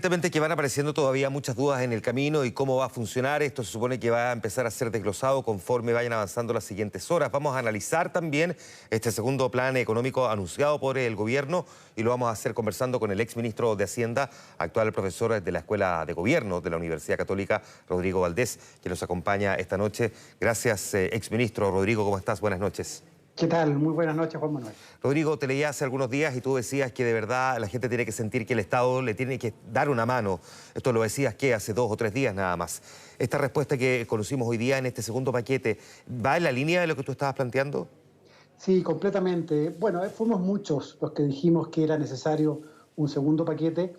Evidentemente que van apareciendo todavía muchas dudas en el camino y cómo va a funcionar. Esto se supone que va a empezar a ser desglosado conforme vayan avanzando las siguientes horas. Vamos a analizar también este segundo plan económico anunciado por el gobierno y lo vamos a hacer conversando con el exministro de Hacienda, actual profesor de la Escuela de Gobierno de la Universidad Católica, Rodrigo Valdés, que nos acompaña esta noche. Gracias, exministro. Rodrigo, ¿cómo estás? Buenas noches. ¿Qué tal? Muy buenas noches, Juan Manuel. Rodrigo, te leía hace algunos días y tú decías que de verdad la gente tiene que sentir que el Estado le tiene que dar una mano. Esto lo decías que hace 2 o 3 días nada más. Esta respuesta que conocimos hoy día en este segundo paquete, ¿va en la línea de lo que tú estabas planteando? Sí, completamente. Bueno, fuimos muchos los que dijimos que era necesario un segundo paquete,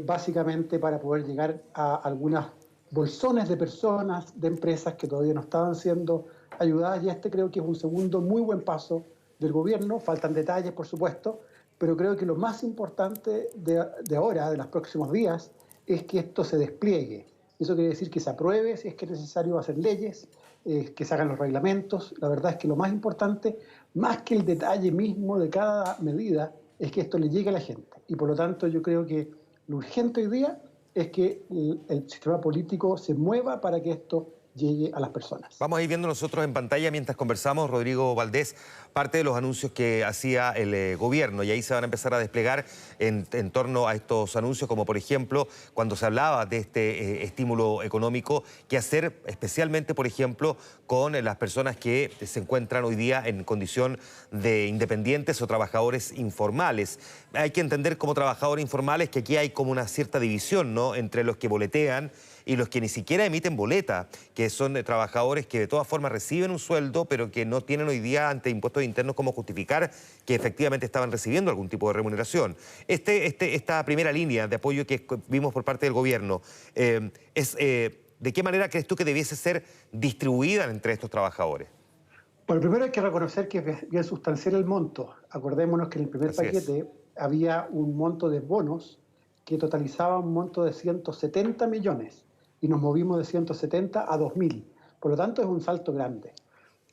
básicamente para poder llegar a algunas bolsones de personas, de empresas que todavía no estaban siendo ayudadas, y este creo que es un segundo muy buen paso del gobierno. Faltan detalles, por supuesto, pero creo que lo más importante de ahora, de los próximos días, es que esto se despliegue. Eso quiere decir que se apruebe si es que es necesario hacer leyes, que se hagan los reglamentos. La verdad es que lo más importante, más que el detalle mismo de cada medida, es que esto le llegue a la gente. Y por lo tanto yo creo que lo urgente hoy día es que el sistema político se mueva para que esto llegue a las personas. Vamos a ir viendo nosotros en pantalla mientras conversamos, Rodrigo Valdés, parte de los anuncios que hacía el gobierno, y ahí se van a empezar a desplegar en torno a estos anuncios, como por ejemplo cuando se hablaba de este estímulo económico, qué hacer especialmente, por ejemplo, con las personas que se encuentran hoy día en condición de independientes o trabajadores informales. Hay que entender como trabajadores informales que aquí hay como una cierta división, ¿no?, entre los que boletean y los que ni siquiera emiten boleta, que son trabajadores que de todas formas reciben un sueldo, pero que no tienen hoy día ante impuestos internos cómo justificar que efectivamente estaban recibiendo algún tipo de remuneración. Esta primera línea de apoyo que vimos por parte del gobierno, ¿de qué manera crees tú que debiese ser distribuida entre estos trabajadores? Bueno, primero hay que reconocer que es bien sustancial el monto. Acordémonos que en el primer paquete había un monto de bonos que totalizaba un monto de 170 millones y nos movimos de 170 a 2.000. Por lo tanto, es un salto grande.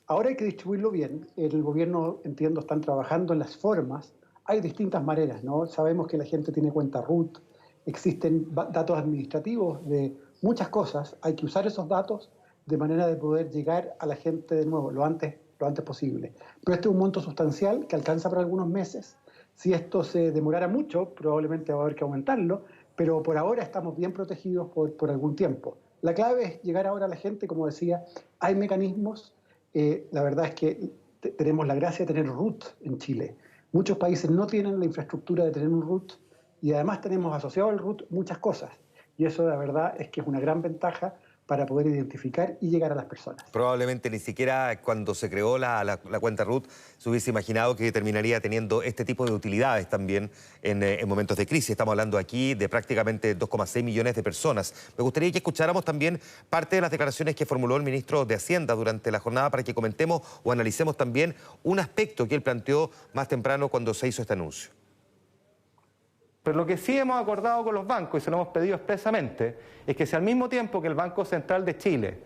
Ahora hay que distribuirlo bien. El gobierno, entiendo, están trabajando en las formas. Hay distintas maneras, ¿no? Sabemos que la gente tiene cuenta RUT, existen datos administrativos de muchas cosas. Hay que usar esos datos de manera de poder llegar a la gente de nuevo lo antes posible. Pero este es un monto sustancial que alcanza para algunos meses. Si esto se demorara mucho, probablemente va a haber que aumentarlo, pero por ahora estamos bien protegidos por algún tiempo. La clave es llegar ahora a la gente, como decía, hay mecanismos. La verdad es que tenemos la gracia de tener RUT en Chile. Muchos países no tienen la infraestructura de tener un RUT y además tenemos asociado al RUT muchas cosas. Y eso la verdad es que es una gran ventaja para poder identificar y llegar a las personas. Probablemente ni siquiera cuando se creó la cuenta RUT se hubiese imaginado que terminaría teniendo este tipo de utilidades también en momentos de crisis. Estamos hablando aquí de prácticamente 2,6 millones de personas. Me gustaría que escucháramos también parte de las declaraciones que formuló el ministro de Hacienda durante la jornada para que comentemos o analicemos también un aspecto que él planteó más temprano cuando se hizo este anuncio. Pero lo que sí hemos acordado con los bancos, y se lo hemos pedido expresamente, es que si al mismo tiempo que el Banco Central de Chile,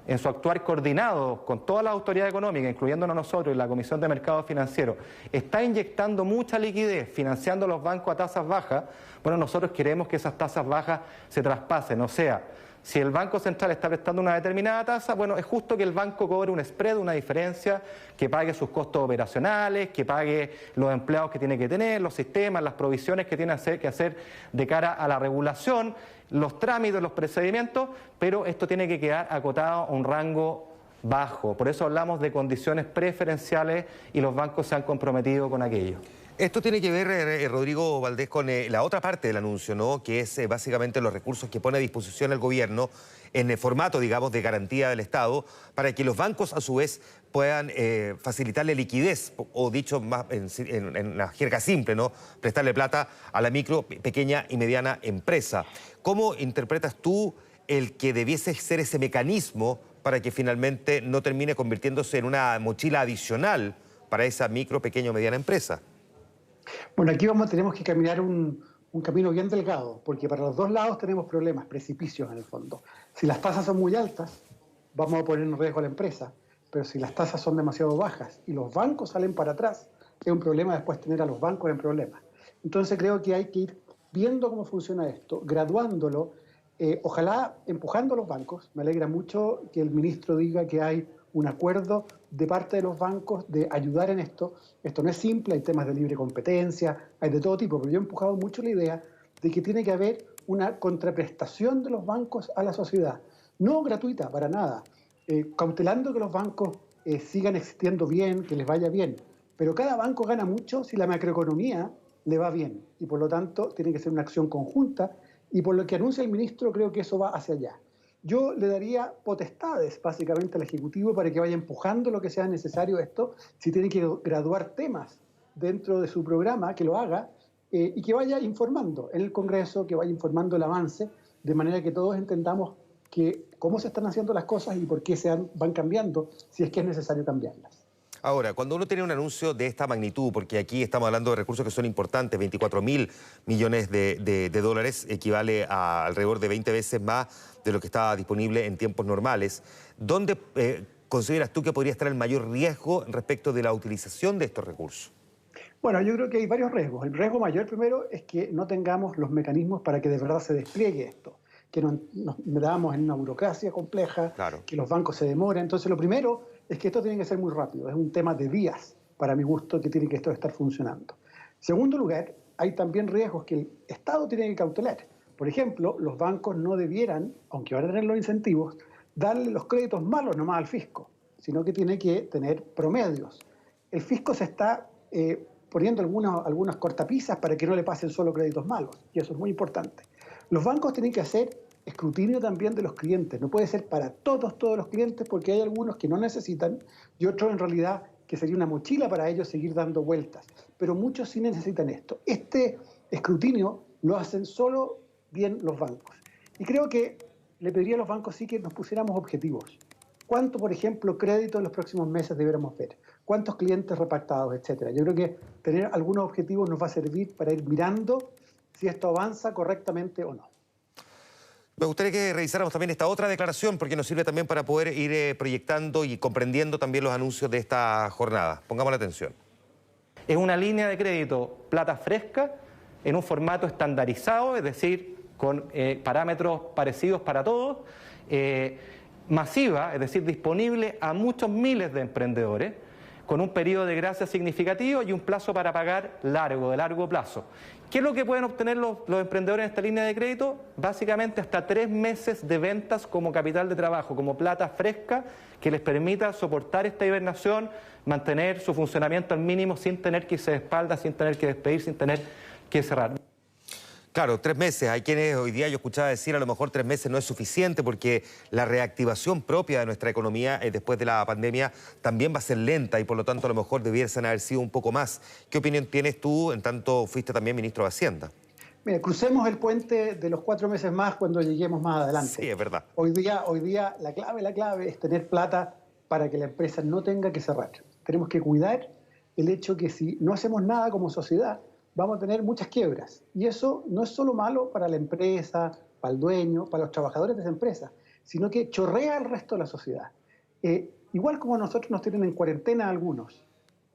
en su actuar coordinado con toda la autoridad económica, incluyéndonos nosotros y la Comisión de Mercados Financieros, está inyectando mucha liquidez, financiando a los bancos a tasas bajas, bueno, nosotros queremos que esas tasas bajas se traspasen. O sea, si el Banco Central está prestando una determinada tasa, bueno, es justo que el banco cobre un spread, una diferencia, que pague sus costos operacionales, que pague los empleados que tiene que tener, los sistemas, las provisiones que tiene que hacer de cara a la regulación, los trámites, los procedimientos, pero esto tiene que quedar acotado a un rango bajo. Por eso hablamos de condiciones preferenciales y los bancos se han comprometido con aquello. Esto tiene que ver, Rodrigo Valdés, con la otra parte del anuncio, ¿no?, que es básicamente los recursos que pone a disposición el gobierno en el formato, digamos, de garantía del Estado, para que los bancos, a su vez, puedan facilitarle liquidez, o dicho más en la jerga simple, ¿no?, prestarle plata a la micro, pequeña y mediana empresa. ¿Cómo interpretas tú el que debiese ser ese mecanismo para que finalmente no termine convirtiéndose en una mochila adicional para esa micro, pequeña o mediana empresa? Bueno, aquí tenemos que caminar un camino bien delgado, porque para los dos lados tenemos problemas, precipicios en el fondo. Si las tasas son muy altas, vamos a poner en riesgo a la empresa, pero si las tasas son demasiado bajas y los bancos salen para atrás, es un problema después tener a los bancos en problemas. Entonces creo que hay que ir viendo cómo funciona esto, graduándolo, ojalá empujando a los bancos. Me alegra mucho que el ministro diga que hay un acuerdo de parte de los bancos de ayudar en esto. Esto no es simple, hay temas de libre competencia, hay de todo tipo, pero yo he empujado mucho la idea de que tiene que haber una contraprestación de los bancos a la sociedad, no gratuita para nada, cautelando que los bancos sigan existiendo bien, que les vaya bien, pero cada banco gana mucho si la macroeconomía le va bien y por lo tanto tiene que ser una acción conjunta y por lo que anuncia el ministro creo que eso va hacia allá. Yo le daría potestades básicamente al Ejecutivo para que vaya empujando lo que sea necesario esto, si tiene que graduar temas dentro de su programa, que lo haga y que vaya informando en el Congreso, que vaya informando el avance, de manera que todos entendamos cómo se están haciendo las cosas y por qué van cambiando, si es que es necesario cambiarlas. Ahora, cuando uno tiene un anuncio de esta magnitud, porque aquí estamos hablando de recursos que son importantes, 24.000 millones de dólares, equivale a alrededor de 20 veces más de lo que estaba disponible en tiempos normales, ¿dónde consideras tú que podría estar el mayor riesgo respecto de la utilización de estos recursos? Bueno, yo creo que hay varios riesgos. El riesgo mayor primero es que no tengamos los mecanismos para que de verdad se despliegue esto, que nos metamos en una burocracia compleja, Claro. que los bancos se demoren. Entonces lo primero es que esto tiene que ser muy rápido, es un tema de días, para mi gusto, que tiene que esto estar funcionando. Segundo lugar, hay también riesgos que el Estado tiene que cautelar. Por ejemplo, los bancos no debieran, aunque van a tener los incentivos, darle los créditos malos nomás al fisco, sino que tiene que tener promedios. El fisco se está poniendo algunas cortapisas para que no le pasen solo créditos malos, y eso es muy importante. Los bancos tienen que hacer escrutinio también de los clientes, no puede ser para todos los clientes porque hay algunos que no necesitan y otros en realidad que sería una mochila para ellos seguir dando vueltas, pero muchos sí necesitan esto. Este escrutinio lo hacen solo bien los bancos y creo que le pediría a los bancos sí que nos pusiéramos objetivos. ¿Cuánto, por ejemplo, crédito en los próximos meses deberíamos ver? ¿Cuántos clientes repactados, etcétera? Yo creo que tener algunos objetivos nos va a servir para ir mirando si esto avanza correctamente o no. Me gustaría que revisáramos también esta otra declaración porque nos sirve también para poder ir proyectando y comprendiendo también los anuncios de esta jornada. Pongamos la atención. Es una línea de crédito plata fresca en un formato estandarizado, es decir, con parámetros parecidos para todos, masiva, es decir, disponible a muchos miles de emprendedores, con un periodo de gracia significativo y un plazo para pagar largo, de largo plazo. ¿Qué es lo que pueden obtener los emprendedores en esta línea de crédito? Básicamente hasta 3 meses de ventas como capital de trabajo, como plata fresca, que les permita soportar esta hibernación, mantener su funcionamiento al mínimo sin tener que irse de espaldas, sin tener que despedir, sin tener que cerrar. Claro, 3 meses. Hay quienes hoy día yo escuchaba decir a lo mejor 3 meses no es suficiente porque la reactivación propia de nuestra economía después de la pandemia también va a ser lenta y por lo tanto a lo mejor debiesen haber sido un poco más. ¿Qué opinión tienes tú en tanto fuiste también ministro de Hacienda? Mira, crucemos el puente de los 4 meses más cuando lleguemos más adelante. Sí, es verdad. Hoy día la clave es tener plata para que la empresa no tenga que cerrar. Tenemos que cuidar el hecho que si no hacemos nada como sociedad, vamos a tener muchas quiebras. Y eso no es solo malo para la empresa, para el dueño, para los trabajadores de esa empresa, sino que chorrea al resto de la sociedad. Igual como nosotros nos tienen en cuarentena algunos,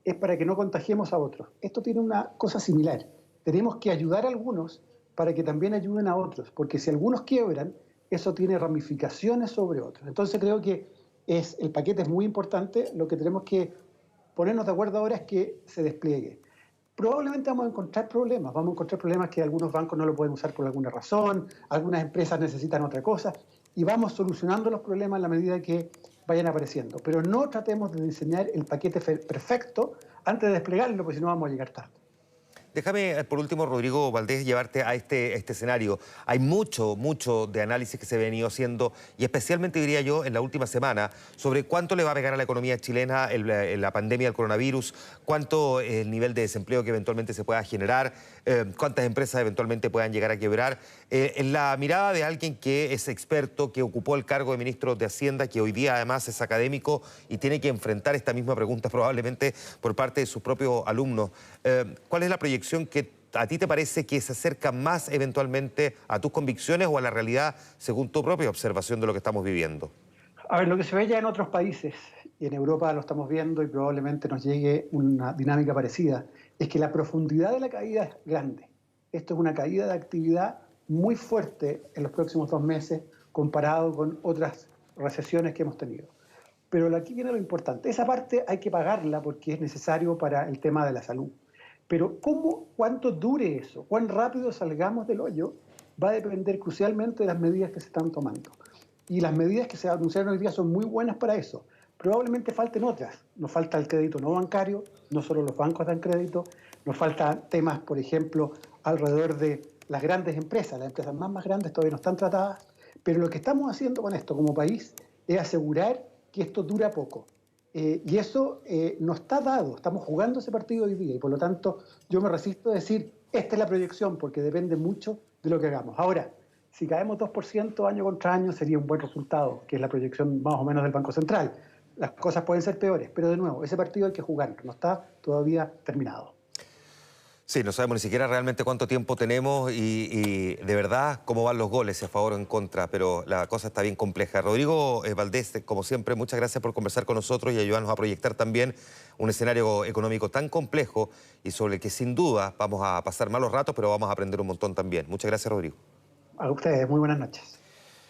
es para que no contagiemos a otros. Esto tiene una cosa similar. Tenemos que ayudar a algunos para que también ayuden a otros, porque si algunos quiebran, eso tiene ramificaciones sobre otros. Entonces creo que el paquete es muy importante. Lo que tenemos que ponernos de acuerdo ahora es que se despliegue. Probablemente vamos a encontrar problemas que algunos bancos no lo pueden usar por alguna razón, algunas empresas necesitan otra cosa, y vamos solucionando los problemas en la medida que vayan apareciendo. Pero no tratemos de diseñar el paquete perfecto antes de desplegarlo, porque si no vamos a llegar tarde. Déjame, por último, Rodrigo Valdés, llevarte a este escenario. Hay mucho de análisis que se ha venido haciendo, y especialmente, diría yo, en la última semana, sobre cuánto le va a pegar a la economía chilena la pandemia del coronavirus, cuánto es el nivel de desempleo que eventualmente se pueda generar, cuántas empresas eventualmente puedan llegar a quebrar. En la mirada de alguien que es experto, que ocupó el cargo de ministro de Hacienda, que hoy día además es académico y tiene que enfrentar esta misma pregunta probablemente por parte de sus propios alumnos, ¿cuál es la proyección que a ti te parece que se acerca más eventualmente a tus convicciones o a la realidad según tu propia observación de lo que estamos viviendo? A ver, lo que se ve ya en otros países, y en Europa lo estamos viendo y probablemente nos llegue una dinámica parecida, es que la profundidad de la caída es grande. esto es una caída de actividad muy fuerte en los próximos 2 meses comparado con otras recesiones que hemos tenido. Pero aquí viene lo importante. Esa parte hay que pagarla porque es necesario para el tema de la salud. Pero cuánto dure eso, cuán rápido salgamos del hoyo, va a depender crucialmente de las medidas que se están tomando. Y las medidas que se anunciaron hoy día son muy buenas para eso. Probablemente falten otras. Nos falta el crédito no bancario, no solo los bancos dan crédito, nos faltan temas, por ejemplo, alrededor de las grandes empresas. Las empresas más grandes todavía no están tratadas, pero lo que estamos haciendo con esto como país es asegurar que esto dura poco. Y eso no está dado, estamos jugando ese partido hoy día y por lo tanto yo me resisto a decir esta es la proyección porque depende mucho de lo que hagamos. Ahora, si caemos 2% año contra año sería un buen resultado, que es la proyección más o menos del Banco Central. Las cosas pueden ser peores, pero de nuevo, ese partido hay que jugar, no está todavía terminado. Sí, no sabemos ni siquiera realmente cuánto tiempo tenemos y de verdad cómo van los goles, si a favor o en contra, pero la cosa está bien compleja. Rodrigo Valdés, como siempre, muchas gracias por conversar con nosotros y ayudarnos a proyectar también un escenario económico tan complejo y sobre el que sin duda vamos a pasar malos ratos, pero vamos a aprender un montón también. Muchas gracias, Rodrigo. A ustedes, muy buenas noches.